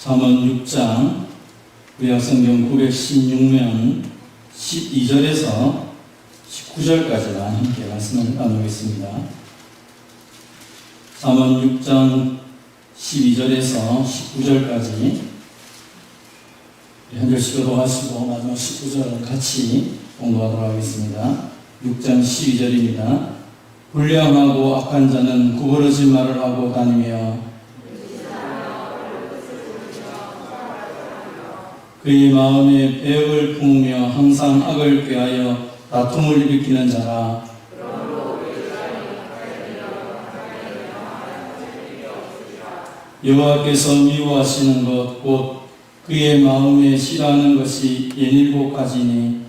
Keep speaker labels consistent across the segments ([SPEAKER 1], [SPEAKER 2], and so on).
[SPEAKER 1] 잠언 6장 구약성경 916면 12절에서 19절까지만 함께 말씀을 나누겠습니다. 잠언 6장 12절에서 19절까지 한 절씩 교도하시고 마지막 19절은 같이 공부하도록 하겠습니다. 6장 12절입니다. 불량하고 악한 자는 구부러진 말을 하고 다니며 그의 마음에 배역을 품으며 항상 악을 꾀하여 다툼을 일으키는 자라. 여호와께서 미워하시는 것 곧 그의 마음에 싫어하는 것이 17가지니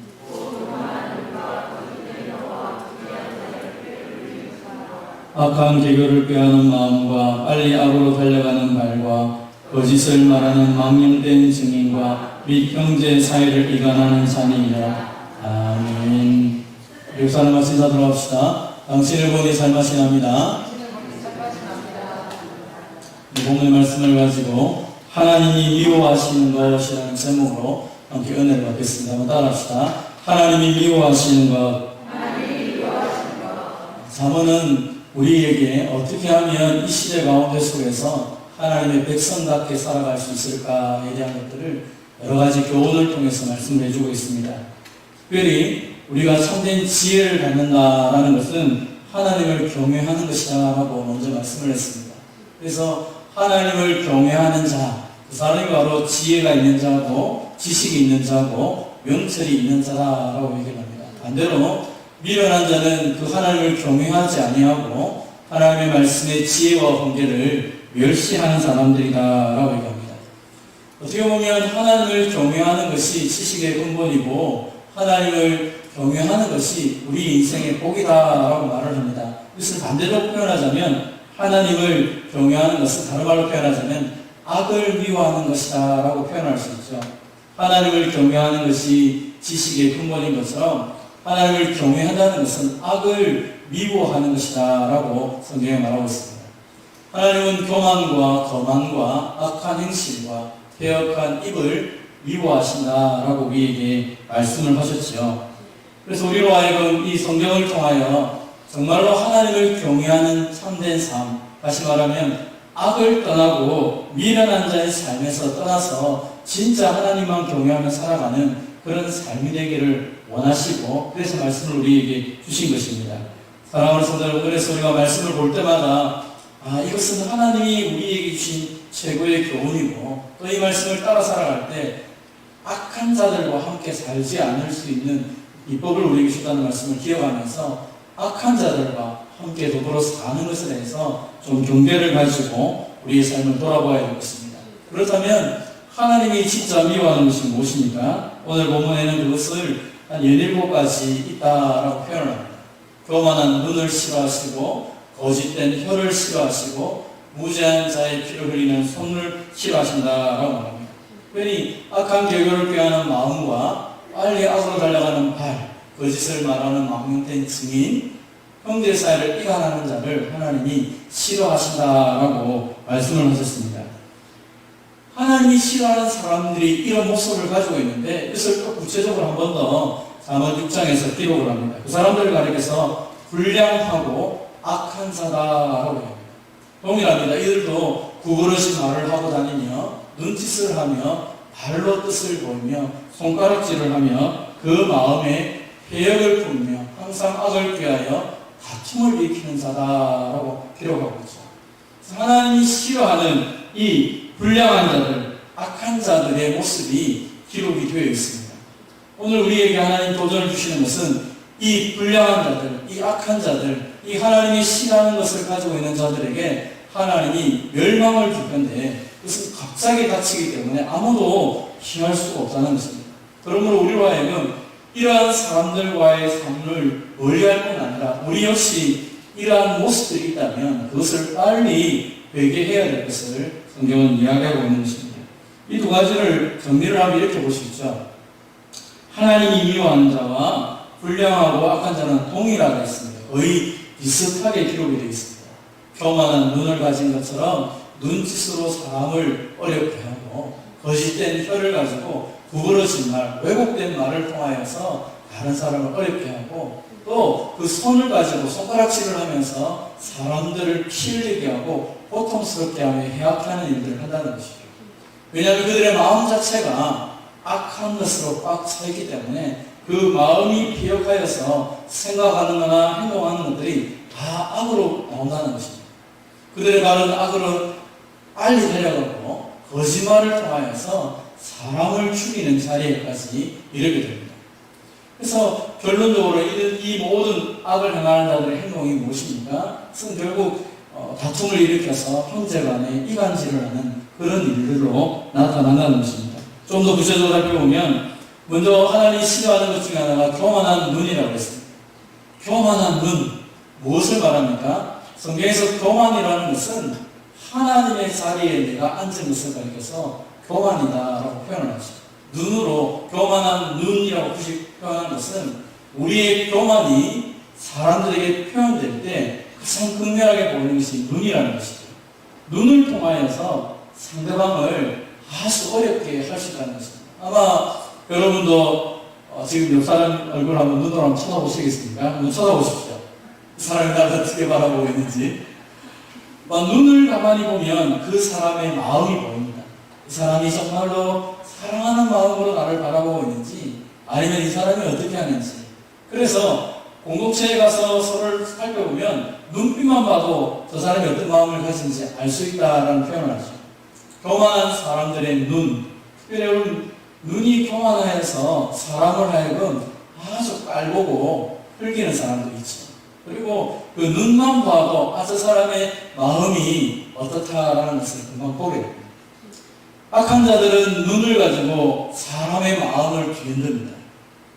[SPEAKER 1] 악한 계교를 꾀하는 마음과 빨리 악으로 달려가는 발과 거짓을 말하는 망령된 증인과 및 형제 사이를 이간하는 자니라. 아멘. 역사를 마친 자들어 합시다. 당신을 보니 살맛이 납니다. 오늘 말씀을 가지고 하나님이 미워하시는 것이라는 제목으로 함께 은혜를 받겠습니다. 한번 따라합시다. 하나님이 미워하시는 것. 잠언은 우리에게 어떻게 하면 이 시대 가운데 속에서 하나님의 백성답게 살아갈 수 있을까에 대한 것들을 여러 가지 교훈을 통해서 말씀을 해주고 있습니다. 특별히 우리가 참된 지혜를 갖는다라는 것은 하나님을 경외하는 것이다 라고 먼저 말씀을 했습니다. 그래서 하나님을 경외하는 자, 그 사람이 바로 지혜가 있는 자고 지식이 있는 자고 명철이 있는 자라고 얘기합니다. 반대로 미련한 자는 그 하나님을 경외하지 아니하고 하나님의 말씀의 지혜와 경계를 멸시하는 사람들이다라고 얘기합니다. 어떻게 보면 하나님을 경외하는 것이 지식의 근본이고 하나님을 경외하는 것이 우리 인생의 복이다라고 말을 합니다. 이것을 반대로 표현하자면 하나님을 경외하는 것은 다른 말로 표현하자면 악을 미워하는 것이다 라고 표현할 수 있죠. 하나님을 경외하는 것이 지식의 근본인 것처럼 하나님을 경외한다는 것은 악을 미워하는 것이다 라고 성경에 말하고 있습니다. 하나님은 교만과 거만과 악한 행실과 배역한 입을 미워하신다 라고 우리에게 말씀을 하셨지요. 그래서 우리로 하여금 이 성경을 통하여 정말로 하나님을 경외하는 참된 삶, 다시 말하면 악을 떠나고 미련한 자의 삶에서 떠나서 진짜 하나님만 경외하며 살아가는 그런 삶이 되기를 원하시고 그래서 말씀을 우리에게 주신 것입니다. 사랑하는 성도 여러분, 그래서 우리가 말씀을 볼 때마다 이것은 하나님이 우리에게 주신 최고의 교훈이고 또 이 말씀을 따라 살아갈 때 악한 자들과 함께 살지 않을 수 있는 비법을 우리에게 주다는 말씀을 기억하면서 악한 자들과 함께 더불어 사는 것에 대해서 좀 경계를 가지고 우리의 삶을 돌아봐야 되겠습니다. 그렇다면 하나님이 진짜 미워하는 것이 무엇입니까? 오늘 본문에는 그것을 한 17가지 있다라고 표현을 합니다. 교만한 눈을 싫어하시고 거짓된 혀를 싫어하시고 무죄한 자의 피를 흘리는 손을 싫어하신다라고 말합니다. 특별히 악한 계교를 꾀하는 마음과 빨리 악으로 달려가는 발, 거짓을 말하는 망령된 증인, 형제 사이를 이간하는 자를 하나님이 싫어하신다라고 말씀을 하셨습니다. 하나님이 싫어하는 사람들이 이런 모습을 가지고 있는데 이것을 또 구체적으로 한 번 더 잠언 6장에서 기록을 합니다. 그 사람들을 가리켜서 불량하고 악한 자다라고 합니다. 동일합니다. 이들도 구부러진 말을 하고 다니며 눈짓을 하며 발로 뜻을 보이며 손가락질을 하며 그 마음에 배역을 품으며 항상 악을 꾀하여 다툼을 일으키는 자다라고 기록하고 있죠. 하나님이 싫어하는 이 불량한 자들, 악한 자들의 모습이 기록이 되어 있습니다. 오늘 우리에게 하나님 도전을 주시는 것은 이 불량한 자들, 이 악한 자들, 이 하나님이 싫어하는 것을 가지고 있는 자들에게 하나님이 멸망을 줄 건데 그것은 갑자기 닥치기 때문에 아무도 피할 수가 없다는 것입니다. 그러므로 우리로 하여금 이러한 사람들과의 삶을 멀리할 뿐 아니라 우리 역시 이러한 모습들이 있다면 그것을 빨리 회개해야 될 것을 성경은 이야기하고 있는 것입니다. 이 두 가지를 정리를 하면 이렇게 볼 수 있죠. 하나님이 미워하는 자와 불량하고 악한 자는 동일하게 있습니다. 거의 비슷하게 기록이 되어 있습니다. 교만한 눈을 가진 것처럼 눈짓으로 사람을 어렵게 하고 거짓된 혀를 가지고 구부러진 말, 왜곡된 말을 통하여서 다른 사람을 어렵게 하고 또 그 손을 가지고 손가락질을 하면서 사람들을 피 흘리게 하고 고통스럽게 하며 해악하는 일들을 한다는 것이죠. 왜냐하면 그들의 마음 자체가 악한 것으로 꽉 차 있기 때문에 그 마음이 비역하여서 생각하는 거나 행동하는 것들이 다 악으로 나온다는 것입니다. 그들의 말은 악으로 빨리 달려가고 거짓말을 통하여서 사람을 죽이는 자리에까지 이르게 됩니다. 그래서 결론적으로 이 모든 악을 행하는 자들의 행동이 무엇입니까? 그것은 결국 다툼을 일으켜서 형제 간에 이간질을 하는 그런 일들로 나타난다는 것입니다. 좀 더 구체적으로 살펴보면 먼저 하나님이 싫어하는 것 중에 하나가 교만한 눈이라고 했습니다. 교만한 눈, 무엇을 말합니까? 성경에서 교만이라는 것은 하나님의 자리에 내가 앉은 것을 가리켜서 교만이다라고 표현을 하죠. 눈으로 교만한 눈이라고 표현한 것은 우리의 교만이 사람들에게 표현될 때 가장 극렬하게 보이는 것이 눈이라는 것이죠. 눈을 통하여서 상대방을 아주 어렵게 할 수 있다는 것입니다. 아마 여러분도 지금 옆 사람 얼굴 한번 눈으로 한번 쳐다보시겠습니까? 한번 쳐다보십시오. 그 사람이 나를 어떻게 바라보고 있는지. 눈을 가만히 보면 그 사람의 마음이 보입니다. 그 사람이 정말로 사랑하는 마음으로 나를 바라보고 있는지 아니면 이 사람이 어떻게 하는지. 그래서 공동체에 가서 서로를 살펴보면 눈빛만 봐도 저 사람이 어떤 마음을 가진지 알 수 있다라는 표현을 하죠. 교만한 사람들의 눈, 특별히 눈이 교만해서 사람을 하여금 아주 깔보고 흘기는 사람도 있죠. 그리고 그 눈만 봐도 저 사람의 마음이 어떻다라는 것을 금방 보게 됩니다. 악한 자들은 눈을 가지고 사람의 마음을 뒤흔듭니다.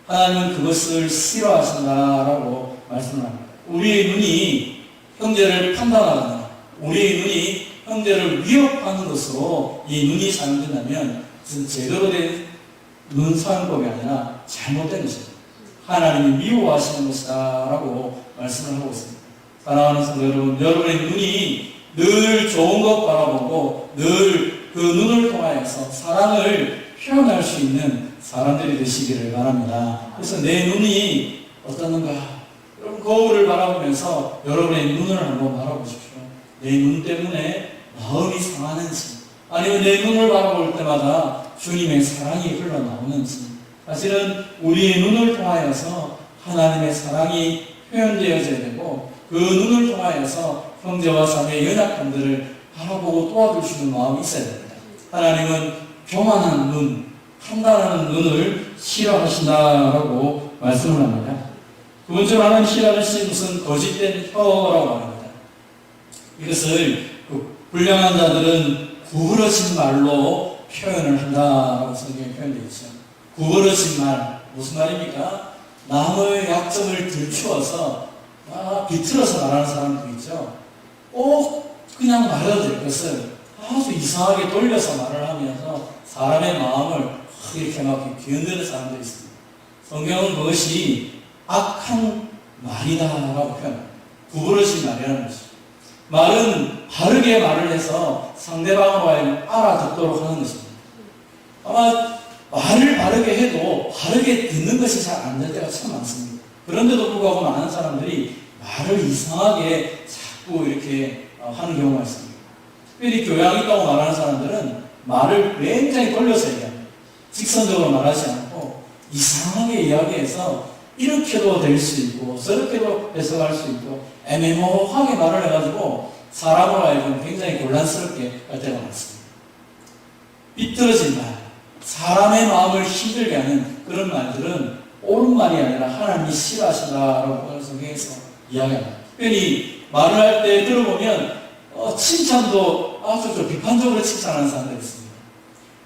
[SPEAKER 1] 하나님은 그것을 싫어하신다라고 말씀을 합니다. 우리의 눈이 형제를 판단하거나 우리의 눈이 형제를 위협하는 것으로 이 눈이 사용된다면 그것은 제대로 된 눈 사용법이 아니라 잘못된 것입니다. 하나님이 미워하시는 것이다라고 말씀을 하고 있습니다. 사랑하는 성도 여러분, 여러분의 눈이 늘 좋은 것 바라보고 늘 그 눈을 통하여서 사랑을 표현할 수 있는 사람들이 되시기를 바랍니다. 그래서 내 눈이 어떻는가? 여러분 거울을 바라보면서 여러분의 눈을 한번 바라보십시오. 내 눈 때문에 마음이 상하는지 아니면 내 눈을 바라볼 때마다 주님의 사랑이 흘러나오는지 사실은 우리의 눈을 통하여서 하나님의 사랑이 표현되어져야 되고 그 눈을 통하여서 형제와 자매의 연약함들을 바라보고 도와줄 수 있는 마음이 있어야 됩니다. 하나님은 교만한 눈, 판단하는 눈을 싫어하신다라고 말씀을 합니다. 두 번째로 하나님 싫어하시는 것은 거짓된 혀라고 합니다. 이것을 불량한 자들은 구부러진 말로 표현을 한다라고 성경에 표현되어 있죠. 구부러진 말, 무슨 말입니까? 남의 약점을 들추어서 비틀어서 말하는 사람도 있죠. 꼭 그냥 말해도 될 것을 아주 이상하게 돌려서 말을 하면서 사람의 마음을 이렇게 막 뒤흔드는 사람들이 있습니다. 성경은 그것이 악한 말이다라고 표현합니다. 구부러진 말이라는 것이죠. 말은 바르게 말을 해서 상대방으로 하여금 알아듣도록 하는 것입니다. 아마 말을 바르게 해도 바르게 듣는 것이 잘 안 될 때가 참 많습니다. 그런데도 불구하고 많은 사람들이 말을 이상하게 자꾸 이렇게 하는 경우가 있습니다. 특별히 교양이 있다고 말하는 사람들은 말을 굉장히 돌려서 얘기합니다. 직선적으로 말하지 않고 이상하게 이야기해서 이렇게도 될 수 있고 저렇게도 해석할 수 있고 애매모호하게 말을 해가지고 사람으로 하여금 굉장히 곤란스럽게 할 때가 많습니다. 비뚤어진 말, 사람의 마음을 힘들게 하는 그런 말들은 옳은 말이 아니라 하나님이 싫어하신다라고 성경에서 이야기합니다. 특별히 말을 할 때 들어보면 칭찬도 아주 좀 비판적으로 칭찬하는 사람들이 있습니다.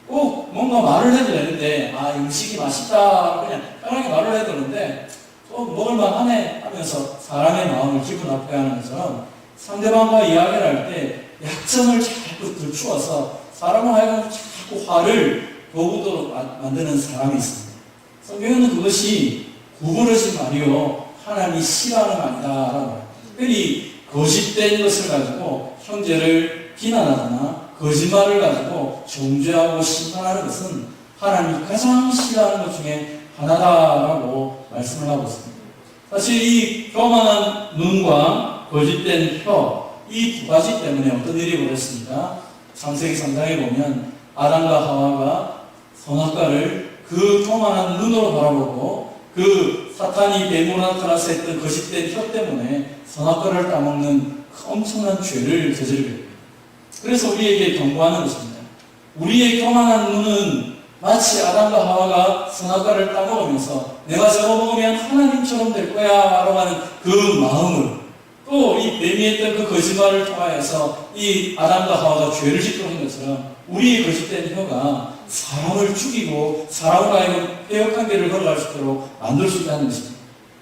[SPEAKER 1] 꼭 뭔가 말을 해도 되는데 음식이 맛있다 그냥 편하게 말을 해도 되는데 또 먹을만하네 하면서 사람의 마음을 기분 나쁘게 하는 것처럼 상대방과 이야기를 할 때 약점을 자꾸 들추어서 사람을 하여금 자꾸 화를 도구도록 만드는 사람이 있습니다. 성경에는 그것이 구부러진 말이요 하나님이 싫어하는 말이다라고 특별히 거짓된 것을 가지고 형제를 비난하거나 거짓말을 가지고 정죄하고 심판하는 것은 하나님이 가장 싫어하는 것 중에 하나다라고 말씀을 하고 있습니다. 사실 이 교만한 눈과 거짓된 혀, 이 두 가지 때문에 어떤 일이 벌어졌습니까? 창세기 3장에 보면 아담과 하와가 선악과를 그 교만한 눈으로 바라보고 그 사탄이 뱀으로 나타나서 했던 거짓된 혀 때문에 선악과를 따먹는 엄청난 죄를 저지르게 됩니다. 그래서 우리에게 경고하는 것입니다. 우리의 교만한 눈은 마치 아담과 하와가 선악과를 따먹으면서 내가 저거 먹으면 하나님처럼 될 거야 라고 하는 그 마음을, 또 이 뱀이 했던 그 거짓말을 통하여서 이 아담과 하와가 죄를 짓도록 한 것처럼 우리의 거짓된 혀가 사람을 죽이고 사람과 하여금 폐역관계를 걸어갈 수 있도록 만들 수 있다는 것입니다.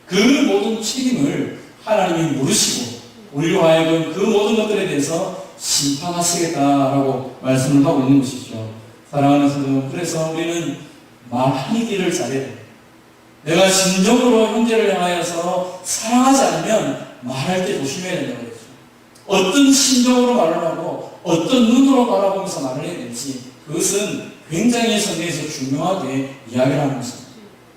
[SPEAKER 1] 그 모든 책임을 하나님이 물으시고 우리로 하여금 그 모든 것들에 대해서 심판하시겠다라고 말씀을 하고 있는 것이죠. 사랑하는 성도, 그래서 우리는 말하는 길을 잘해야 됩니다. 내가 진정으로 형제를 향하여서 사랑하지 않으면 말할 때 조심해야 된다고 그랬죠. 어떤 심정으로 말을 하고 어떤 눈으로 바라보면서 말을 해야 될지, 그것은 굉장히 성경에서 중요하게 이야기를 하는 것입니다.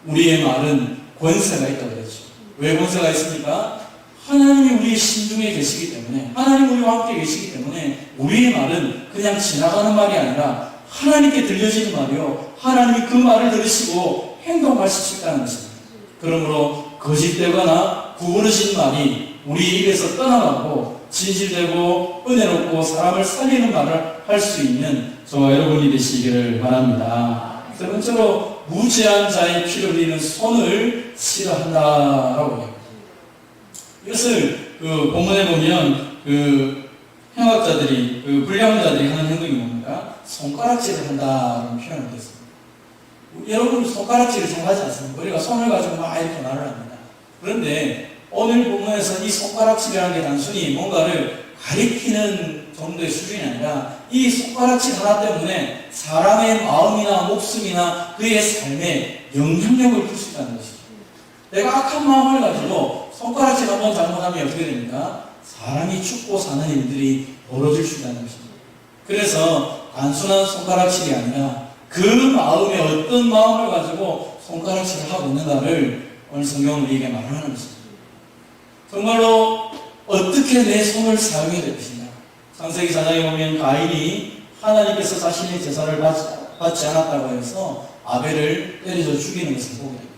[SPEAKER 1] 우리의 말은 권세가 있다고 그랬죠. 왜 권세가 있습니까? 하나님이 우리의 심중에 계시기 때문에, 하나님 우리와 함께 계시기 때문에 우리의 말은 그냥 지나가는 말이 아니라 하나님께 들려지는 말이요, 하나님이 그 말을 들으시고 행동하실 수 있다는 것입니다. 그러므로 거짓되거나 구부러진 말이 우리 입에서 떠나가고 진실되고 은혜롭고 사람을 살리는 말을 할 수 있는 저와 여러분이 되시기를 바랍니다. 세 번째로, 무죄한 자의 피를 흘리는 손을 싫어한다라고 해요. 이것을 본문에 보면 행악자들이, 불량자들이 하는 행동이 뭡니까? 손가락질을 한다라는 표현을 했습니다. 여러분 손가락질을 잘 하지 않습니까? 우리가 손을 가지고 막 이렇게 말을 합니다. 그런데 오늘 본문에서 이 손가락질이라는 게 단순히 뭔가를 가리키는 정도의 수준이 아니라 이 손가락질 하나 때문에 사람의 마음이나 목숨이나 그의 삶에 영향력을 줄 수 있다는 것이죠. 내가 악한 마음을 가지고 손가락질 한번 잘못하면 어떻게 됩니까? 사람이 죽고 사는 일들이 벌어질 수 있다는 것입니다. 그래서 단순한 손가락질이 아니라 그 마음에 어떤 마음을 가지고 손가락질을 하고 있는가를 오늘 성경은 우리에게 말을 하는 것입니다. 정말로 어떻게 내 손을 사용해야 될 것이냐. 창세기 4장에 보면 가인이 하나님께서 자신의 제사를 받지 않았다고 해서 아벨을 때려서 죽이는 것을 보게 됩니다.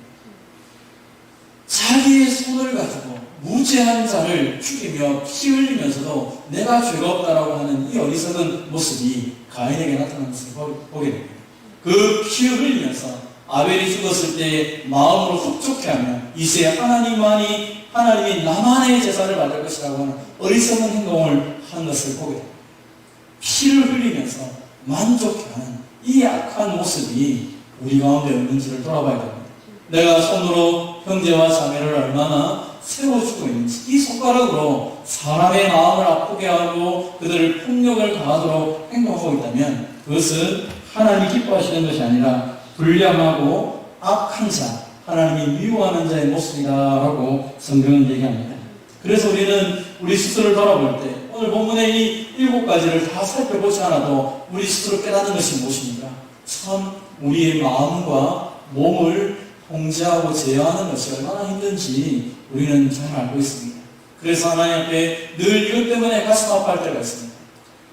[SPEAKER 1] 자기의 손을 가지고 무죄한 자를 죽이며 피 흘리면서도 내가 죄가 없다라고 하는 이 어리석은 모습이 가인에게 나타나는 것을 보게 됩니다. 그 피 흘리면서 아벨이 죽었을 때 마음으로 흡족해하며 이제 하나님이 나만의 제사를 받을 것이라고 하는 어리석은 행동을 하는 것을 보게 됩니다. 피를 흘리면서 만족해하는 이 악한 모습이 우리 가운데 없는지를 돌아봐야 됩니다. 내가 손으로 형제와 자매를 얼마나 세워주고 있는지, 이 손가락으로 사람의 마음을 아프게 하고 그들을 폭력을 가하도록 행동하고 있다면 그것은 하나님이 기뻐하시는 것이 아니라 불량하고 악한 자, 하나님이 미워하는 자의 모습이다라고 성경은 얘기합니다. 그래서 우리는 우리 스스로를 돌아볼 때 오늘 본문의 이 7가지를 다 살펴보지 않아도 우리 스스로 깨닫는 것이 무엇입니까? 참 우리의 마음과 몸을 통제하고 제어하는 것이 얼마나 힘든지 우리는 잘 알고 있습니다. 그래서 하나님 앞에 늘 이것 때문에 가슴 아파할 때가 있습니다.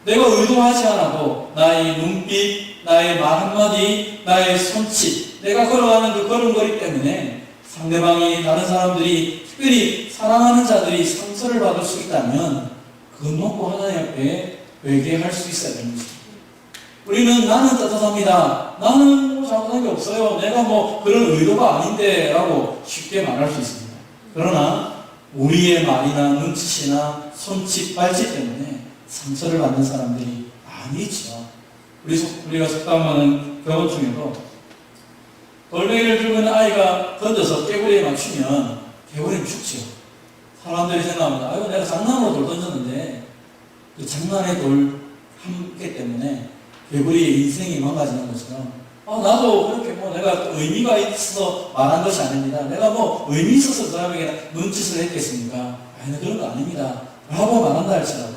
[SPEAKER 1] 내가 의도하지 않아도 나의 눈빛, 나의 말 한마디, 나의 손짓, 내가 걸어가는 그 걸음걸이 때문에 상대방이, 다른 사람들이, 특별히 사랑하는 자들이 상처를 받을 수 있다면 그것 놓고 하나님 앞에 회개할 수 있어야 되는 것입니다. 우리는 나는 따뜻합니다. 나는 잘못한 게 없어요. 내가 그런 의도가 아닌데 라고 쉽게 말할 수 있습니다. 그러나 우리의 말이나 눈짓이나 손짓, 발짓 때문에 상처를 받는 사람들이 많이 있죠. 우리가 속담하는 경험 중에도 돌멩이를 들고 있는 아이가 던져서 깨구리에 맞추면 개구리는 죽죠. 사람들이 생각합니다. 아이고 내가 장난으로 돌 던졌는데 그 장난의 돌 한 개 때문에 개구리의 인생이 망가지는 것처럼 나도 그렇게 내가 의미가 있어서 말한 것이 아닙니다. 내가 의미 있어서 그 사람에게 눈짓을 했겠습니까? 아니 그런 거 아닙니다. 라고 말한다 할지라도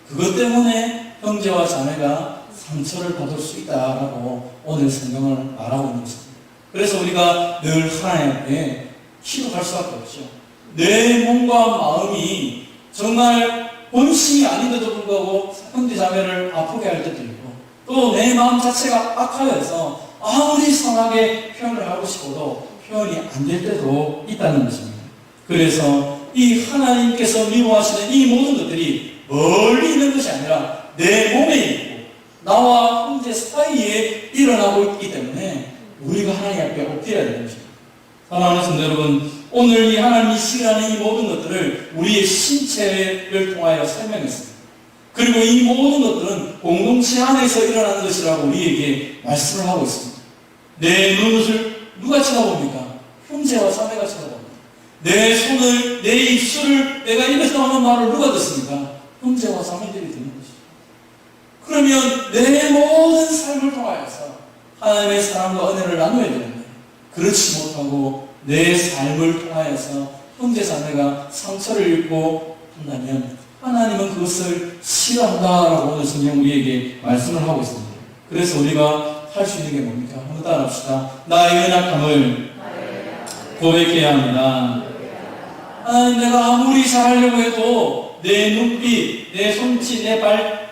[SPEAKER 1] 그것 때문에 형제와 자매가 상처를 받을 수 있다라고 오늘 성경을 말하고 있는 것입니다. 그래서 우리가 늘 하나님 앞에 기도할 수밖에 없죠. 내 몸과 마음이 정말 본심이 아닌데도 불구하고 형제 자매를 아프게 할 때도 있고, 또 내 마음 자체가 악하여서 아무리 선하게 표현을 하고 싶어도 표현이 안 될 때도 있다는 것입니다. 그래서 이 하나님께서 미워하시는 이 모든 것들이 멀리 있는 것이 아니라 내 몸에 있고 나와 형제 사이에 일어나고 있기 때문에 우리가 하나님 앞에 엎드려야 되는 것입니다. 사랑하는 성도 여러분, 오늘 이 하나님이 싫어하는 이 모든 것들을 우리의 신체를 통하여 설명했습니다. 그리고 이 모든 것들은 공동체 안에서 일어나는 것이라고 우리에게 말씀을 하고 있습니다. 내 눈을 누가 쳐다봅니까? 형제와 자매가 쳐다봅니다. 내 손을, 내 입술을, 내가 입에서 나오는 말을 누가 듣습니까? 형제와 자매들이 듣는 것이죠. 그러면 내 모든 삶을 통하여서 하나님의 사랑과 은혜를 나눠야 되는데, 그렇지 못하고 내 삶을 통하여서 형제 자매가 상처를 입고 한다면 하나님은 그것을 싫어한다라고 오늘 성경 우리에게 말씀을 하고 있습니다. 그래서 우리가 할 수 있는 게 뭡니까? 한번 따라합시다. 나의 연약함을 고백해야 합니다. 하나님, 내가 아무리 잘하려고 해도 내 눈빛, 내 손짓, 내 발,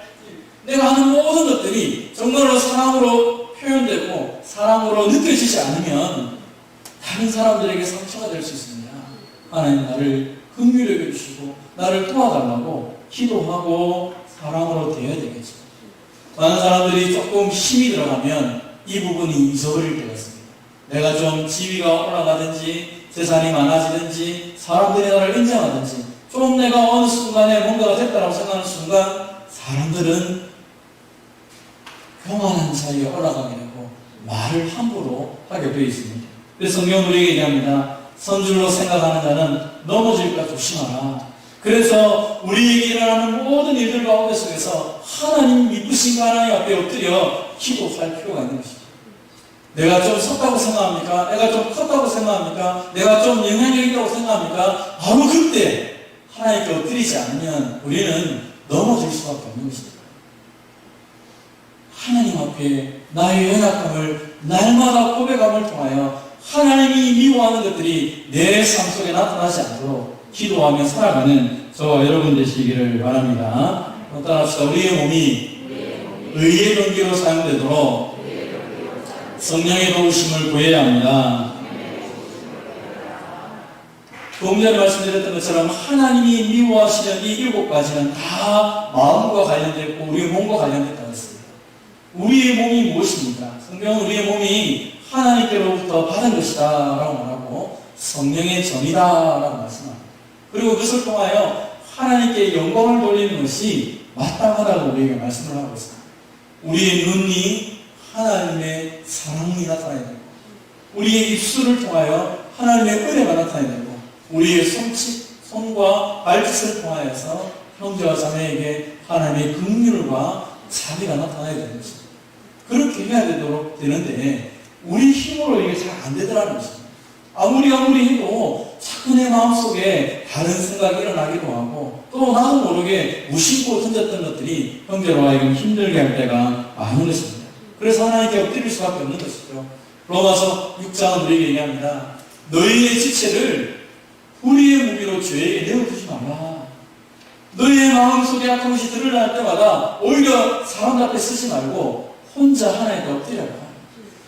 [SPEAKER 1] 내가 하는 모든 것들이 정말로 사랑으로 표현되고 사랑으로 느껴지지 않으면 다른 사람들에게 상처가 될 수 있습니다. 하나님, 나를 긍휼히 여겨주시고 나를 도와달라고 기도하고 사랑으로 대해야 되겠죠. 많은 사람들이 조금 힘이 들어가면 이 부분이 잊어버릴 때가 있습니다. 내가 좀 지위가 올라가든지 재산이 많아지든지 사람들이 나를 인정하든지 좀 내가 어느 순간에 뭔가가 됐다고 생각하는 순간 사람들은 교만한 자리에 올라가게 되고 말을 함부로 하게 되어 있습니다. 그래서 성경은 우리에게 얘기합니다. 선줄로 생각하는 자는 넘어질까 조심하라. 그래서 우리에게 일어나는 모든 일들 가운데 속에서 하나님 이쁘신 하나님 앞에 엎드려 기도할 필요가 있는 것이죠. 내가 좀 섰다고 생각합니까? 내가 좀 컸다고 생각합니까? 내가 좀 영향력 있다고 생각합니까? 바로 그때 하나님께 엎드리지 않으면 우리는 넘어질 수밖에 없는 것입니다. 하나님 앞에 나의 연약함을 날마다 고백함을 통하여 하나님이 미워하는 것들이 내 삶 속에 나타나지 않도록 기도하며 살아가는 저와 여러분 되시기를 바랍니다. 따라합시다. 우리의 몸이 의의 경계로 사용되도록 성령의 도우심을 구해야 합니다. 조금 전에 말씀드렸던 것처럼 하나님이 미워하시는 이 7가지는 다 마음과 관련되고 우리의 몸과 관련됐다고 했습니다. 우리의 몸이 무엇입니까? 성경은 우리의 몸이 하나님께로부터 받은 것이다 라고 말하고 성령의 전이다 라고 말씀합니다. 그리고 그것을 통하여 하나님께 영광을 돌리는 것이 마땅하다고 우리에게 말씀을 하고 있습니다. 우리의 눈이 하나님의 사랑이 나타나야 되고 우리의 입술을 통하여 하나님의 은혜가 나타나야 되고 우리의 손과 발짓을 통하여서 형제와 자매에게 하나님의 긍휼과 자비가 나타나야 되는 것입니다. 그렇게 해야 되는데 우리 힘으로 이게 잘 안 되더라는 것입니다. 아무리 해도 자꾸 내 마음속에 다른 생각이 일어나기도 하고 또 나도 모르게 무심코 던졌던 것들이 형제로 하여금 힘들게 할 때가 많은 것입니다. 그래서 하나님께 엎드릴 수밖에 없는 것이죠. 로마서 6장은 우리에게 얘기합니다. 너희의 지체를 불의의 무기로 죄에게 내어두지 말라. 너희의 마음속에 악한 것이 드러날 때마다 오히려 사람 앞에 쓰지 말고 혼자 하나님께 엎드려라.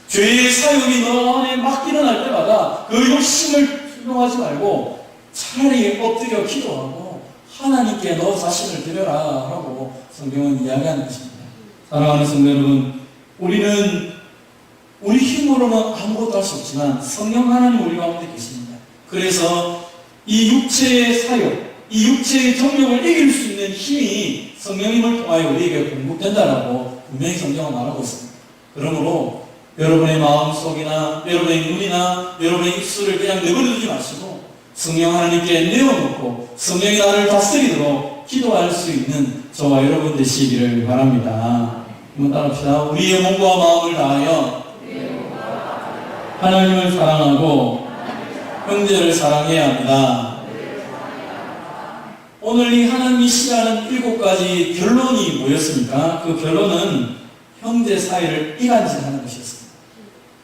[SPEAKER 1] 죄의 사욕이 너 안에 막 일어날 때마다 그 욕심을 수용하지 말고 차라리 엎드려 기도하고 하나님께 너 자신을 드려라 라고 성경은 이야기하는 것입니다. 사랑하는 성도 여러분, 우리는 우리 힘으로는 아무것도 할 수 없지만 성령 하나님 우리 가운데 계십니다. 그래서 이 육체의 사욕, 이 육체의 정욕을 이길 수 있는 힘이 성령님을 통하여 우리에게 공급된다라고 분명히 성경은 말하고 있습니다. 그러므로 여러분의 마음속이나 여러분의 눈이나 여러분의 입술을 그냥 내버려두지 마시고 성령 하나님께 내어놓고 성령이 나를 다스리도록 기도할 수 있는 저와 여러분 되시기를 바랍니다. 한번 따라합시다. 우리의 몸과 마음을 다하여 하나님을 사랑하고 형제를 사랑해야 합니다. 오늘 이 하나님이 싫어하는 7가지 결론이 뭐였습니까? 그 결론은 형제 사이를 이간질하는 것이었습니다.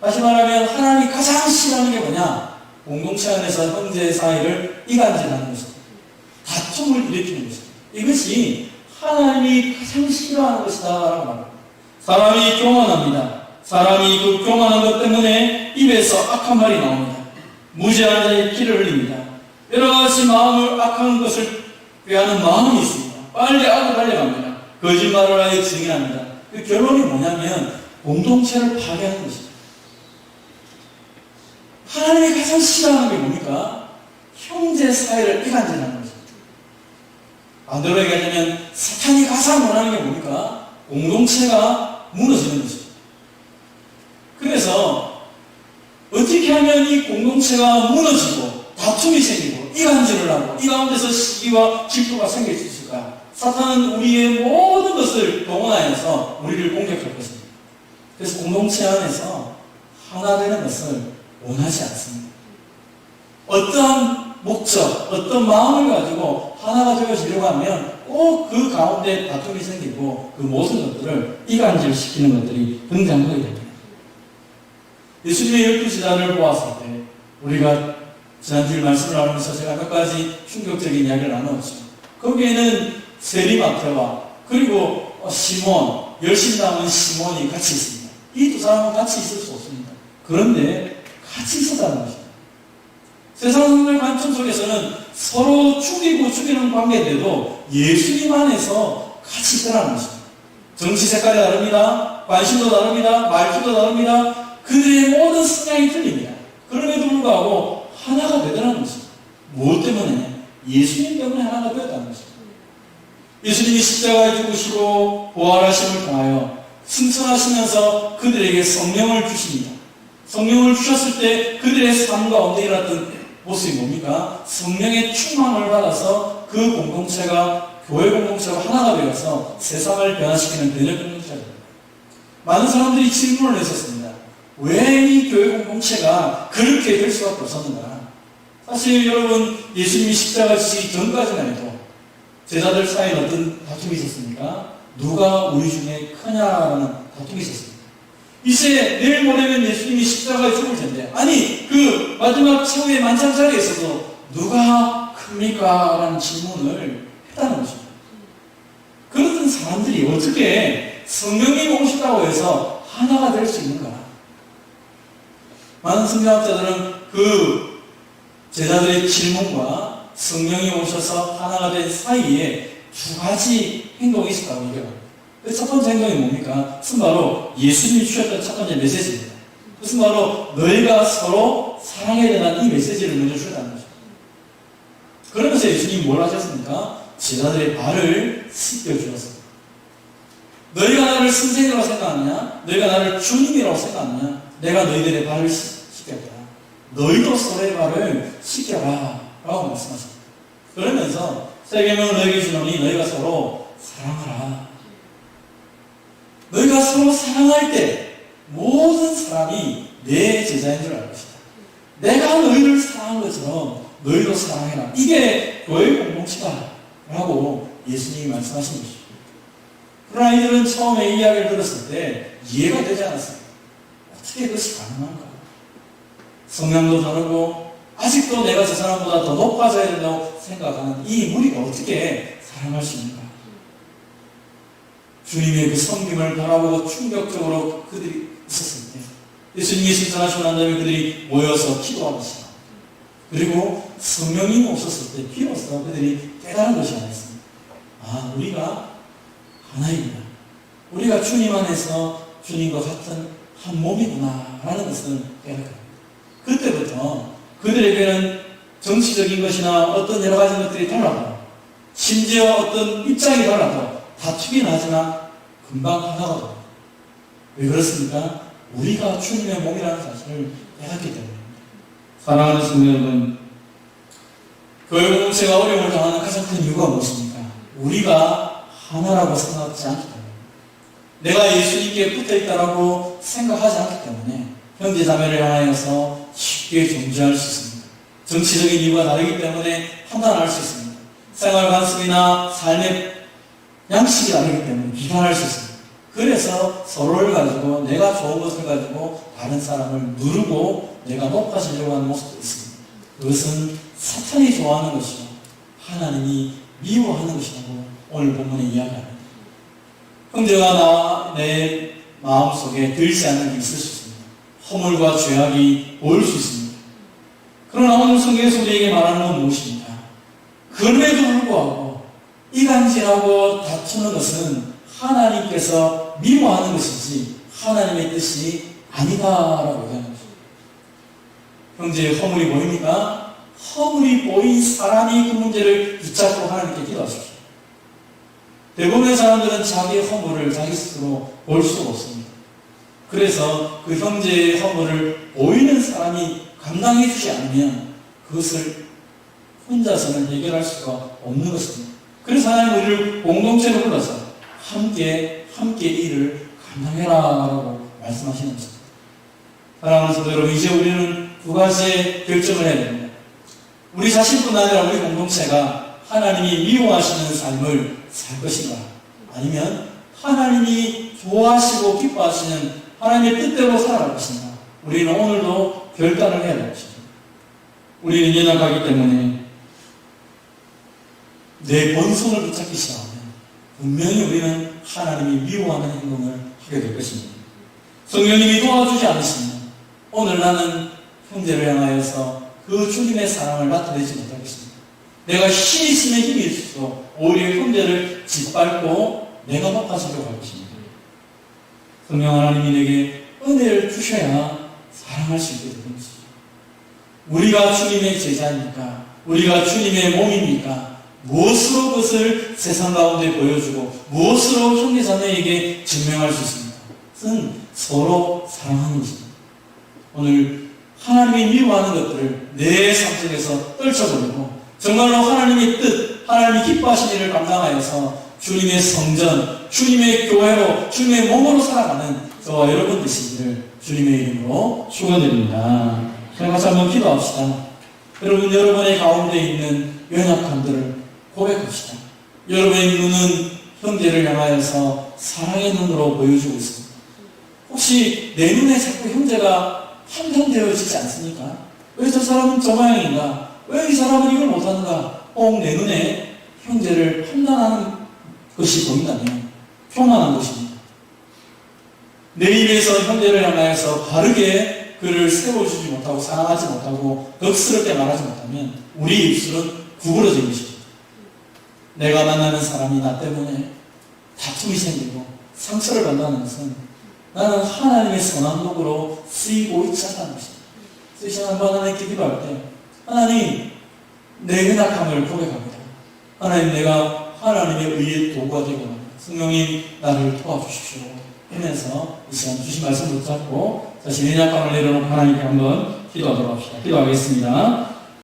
[SPEAKER 1] 다시 말하면 하나님이 가장 싫어하는 게 뭐냐? 공동체 안에서 형제 사이를 이간질하는 것입니다. 다툼을 일으키는 것입니다. 이것이 하나님이 가장 싫어하는 것이다 라고 말합니다. 사람이 교만합니다. 사람이 그 교만한 것 때문에 입에서 악한 말이 나옵니다. 무지한 자의 피를 흘립니다. 여러 가지 마음을 악한 것을 꾀하는 마음이 있습니다. 빨리 악을 달려갑니다. 거짓말을 하여 증인합니다. 그 결론이 뭐냐면 공동체를 파괴하는 것입니다. 하나님이 가장 싫어하는 게 뭡니까? 형제 사이를 이간질하는 것입니다. 반대로 얘기하자면 사탄이 가장 원하는 게 뭡니까? 공동체가 무너지는 것입니다. 그래서 어떻게 하면 이 공동체가 무너지고 다툼이 생기고 이간질을 하고 이 가운데서 시기와 질투가 생길 수 있을까? 사탄은 우리의 모든 것을 동원하여서 우리를 공격할 것입니다. 그래서 공동체 안에서 하나 되는 것을 원하지 않습니다. 어떠한 목적, 어떤 마음을 가지고 하나가 되어지려고 하면 꼭 그 가운데 다툼이 생기고 그 모든 것들을 이간질시키는 것들이 등장하게 됩니다. 예수님의 12제자를 보았을 때 우리가 지난주일 말씀을 나누면서 제가 몇 가지 충격적인 이야기를 나누었죠. 거기에는 세리마태와 그리고 시몬, 열심당한 시몬이 같이 있습니다. 이 두 사람은 같이 있을 수 없습니다. 그런데 같이 있었다는 것입니다. 세상의 관점 속에서는 서로 죽이고 죽이는 관계인데도 예수님 안에서 같이 있더라는 것입니다. 정치 색깔이 다릅니다. 관심도 다릅니다. 말투도 다릅니다. 그들의 모든 성향이 틀립니다. 그럼에도 불구하고 하나가 되더라는 것입니다. 무엇 때문에? 예수님 때문에 하나가 되었다는 것입니다. 예수님이 십자가에 죽으시고 부활하심을 통하여 승천하시면서 그들에게 성령을 주십니다. 성령을 주셨을 때 그들의 삶 가운데 일어났던 모습이 뭡니까? 성령의 충만을 받아서 그 공동체가 교회 공동체가 하나가 되어서 세상을 변화시키는 변혁 공동체가 됩니다. 많은 사람들이 질문을 했었습니다. 왜 이 교회 공동체가 그렇게 될 수밖에 없었는가? 사실 여러분 예수님이 십자가 지시기 전까지만 해도 제자들 사이에 어떤 다툼이 있었습니까? 누가 우리 중에 크냐라는 다툼이 있었습니다. 이제 내일 모레면 예수님이 십자가에 죽을 텐데 아니 그 마지막 최후의 만찬자리에서도 누가 큽니까? 라는 질문을 했다는 것입니다. 그런 사람들이 어떻게 성령이 오셨다고 해서 하나가 될 수 있는가? 많은 성경학자들은 그 제자들의 질문과 성령이 오셔서 하나가 된 사이에 두 가지 행동이 있었다고 얘기합니다. 첫 번째 행동이 뭡니까? 그것은 바로 예수님이 주셨던 첫 번째 메시지입니다. 그것은 바로 너희가 서로 사랑해야 된다는 이 메시지를 먼저 주셨다는 것입니다. 그러면서 예수님이 뭘 하셨습니까? 제자들의 발을 씻겨주셨습니다. 너희가 나를 선생님이라고 생각하느냐? 너희가 나를 주님이라고 생각하느냐? 내가 너희들의 발을 씻겼다. 너희도 서로의 발을 씻겨라 라고 말씀하십니다. 그러면서 새 계명을 너희에게 주노니 너희가 서로 사랑하라. 너희가 서로 사랑할 때 모든 사람이 내 제자인 줄 알 것이다. 내가 너희를 사랑한 것처럼 너희도 사랑해라. 이게 교회 공동체다 라고 예수님이 말씀하신 것입니다. 그러나 이들은 처음에 이 이야기를 들었을 때 이해가 되지 않았습니다. 어떻게 그것이 가능한가? 성향도 다르고 아직도 내가 저 사람보다 더 높아져야 된다고 생각하는 이 무리가 어떻게 사랑할 수 있는가? 주님의 그 섬김을 바라보고 충격적으로 그들이 있었을 때 예수님이 승천하시고 난 다음에 그들이 모여서 기도하시고 그리고 성령이 없었을 때 비로소 그들이 깨달은 것이 아니었습니다. 아, 우리가 하나입니다. 우리가 주님 안에서 주님과 같은 한 몸이구나 라는 것을 깨달았습니다. 그때부터 그들에게는 정치적인 것이나 어떤 여러 가지 것들이 달라도 심지어 어떤 입장이 달라도 다투긴 하지만 금방 하나가 됩니다. 왜 그렇습니까? 우리가 주님의 몸이라는 사실을 깨닫기 때문입니다. 사랑하는 성도 여러분, 교회 공동체가 어려움을 당하는 가장 큰 이유가 무엇입니까? 우리가 하나라고 생각하지 않기 때문입니다. 내가 예수님께 붙어있다라고 생각하지 않기 때문에 형제 자매를 향하여서 쉽게 정죄할 수 있습니다. 정치적인 이유가 다르기 때문에 판단할 수 있습니다. 생활 관습이나 삶의 양식이 다르기 때문에 비판할 수 있습니다. 그래서 서로를 가지고 내가 좋은 것을 가지고 다른 사람을 누르고 내가 높아지려고 하는 모습도 있습니다. 그것은 사탄이 좋아하는 것이고 하나님이 미워하는 것이라고 오늘 본문에 이야기합니다. 형제가 나와 내 마음속에 들지 않는 게 있을 수 있습니다. 허물과 죄악이 보일 수 있습니다. 그러나 오늘 성경에서 우리에게 말하는 건 무엇입니까? 그럼에도 불구하고 이간질하고 다투는 것은 하나님께서 미워하는 것이지 하나님의 뜻이 아니다라고 얘기하는 것입니다. 형제의 허물이 보입니까? 허물이 보인 사람이 그 문제를 붙잡고 하나님께 기도하십시오. 대부분의 사람들은 자기의 허물을 자기 스스로 볼 수가 없습니다. 그래서 그 형제의 허물을 보이는 사람이 감당해 주지 않으면 그것을 혼자서는 해결할 수가 없는 것입니다. 그래서 하나님 우리를 공동체로 불러서 함께 일을 감당해라라고 말씀하시는 것입니다. 사랑하는 성도 여러분, 이제 우리는 두 가지의 결정을 해야 됩니다. 우리 자신뿐 아니라 우리 공동체가 하나님이 미워하시는 삶을 살 것인가, 아니면 하나님이 좋아하시고 기뻐하시는 하나님의 뜻대로 살아갈 것인가, 우리는 오늘도 결단을 해야 될 것입니다. 우리는 연약하기 때문에 내 본성을 붙잡기 시작하면 분명히 우리는 하나님이 미워하는 행동을 하게 될 것입니다. 성령님이 도와주지 않으시면 오늘 나는 형제를 향하여서 그 주님의 사랑을 나타내지 못할 것입니다. 내가 힘이 있으면 힘이 있을수록 오히려 형제를 짓밟고 내가 높아지려고 할 것입니다. 성령 하나님이 내게 은혜를 주셔야 사랑할 수 있게 되는 것이죠. 우리가 주님의 제자입니까? 우리가 주님의 몸입니까? 무엇으로 그것을 세상 가운데 보여주고 무엇으로 형제자매에게 증명할 수 있습니까? 그것은 서로 사랑하는 것입니다. 오늘 하나님이 미워하는 것들을 내 삶 속에서 떨쳐버리고 정말로 하나님의 뜻, 하나님이 기뻐하신 일을 감당하여서 주님의 성전, 주님의 교회로, 주님의 몸으로 살아가는 저와 여러분 되시기를 주님의 이름으로 축원드립니다. 같이 한번 기도합시다. 여러분의 가운데 있는 연약함들을 고백합시다. 여러분의 눈은 형제를 향하여서 사랑의 눈으로 보여주고 있습니다. 혹시 내 눈에 자꾸 형제가 판단되어지지 않습니까? 왜 저 사람은 저 모양인가? 왜 이 사람은 이걸 못하는가? 꼭 내 눈에 형제를 판단하는 것이 보인다면 교만한 것입니다. 내 입에서 형제를 향하여서 바르게 그를 세워주지 못하고 사랑하지 못하고 넋스럽게 말하지 못하면 우리 입술은 구부러진 것입니다. 내가 만나는 사람이 나 때문에 다툼이 생기고 상처를 받는다는 것은 나는 하나님의 선한 도구로 쓰이고 있지 않다는 것입니다. 그래서 이 한번 하나님께 기도할 때 하나님, 내 연약함을 고백합니다. 하나님, 내가 하나님의 의의 도구가 되고 합니다. 성령님, 나를 도와주십시오 하면서 이 시간 주신 말씀 붙잡고 자신의 연약함을 내려놓고 하나님께 한번 기도하도록 합시다. 기도하겠습니다.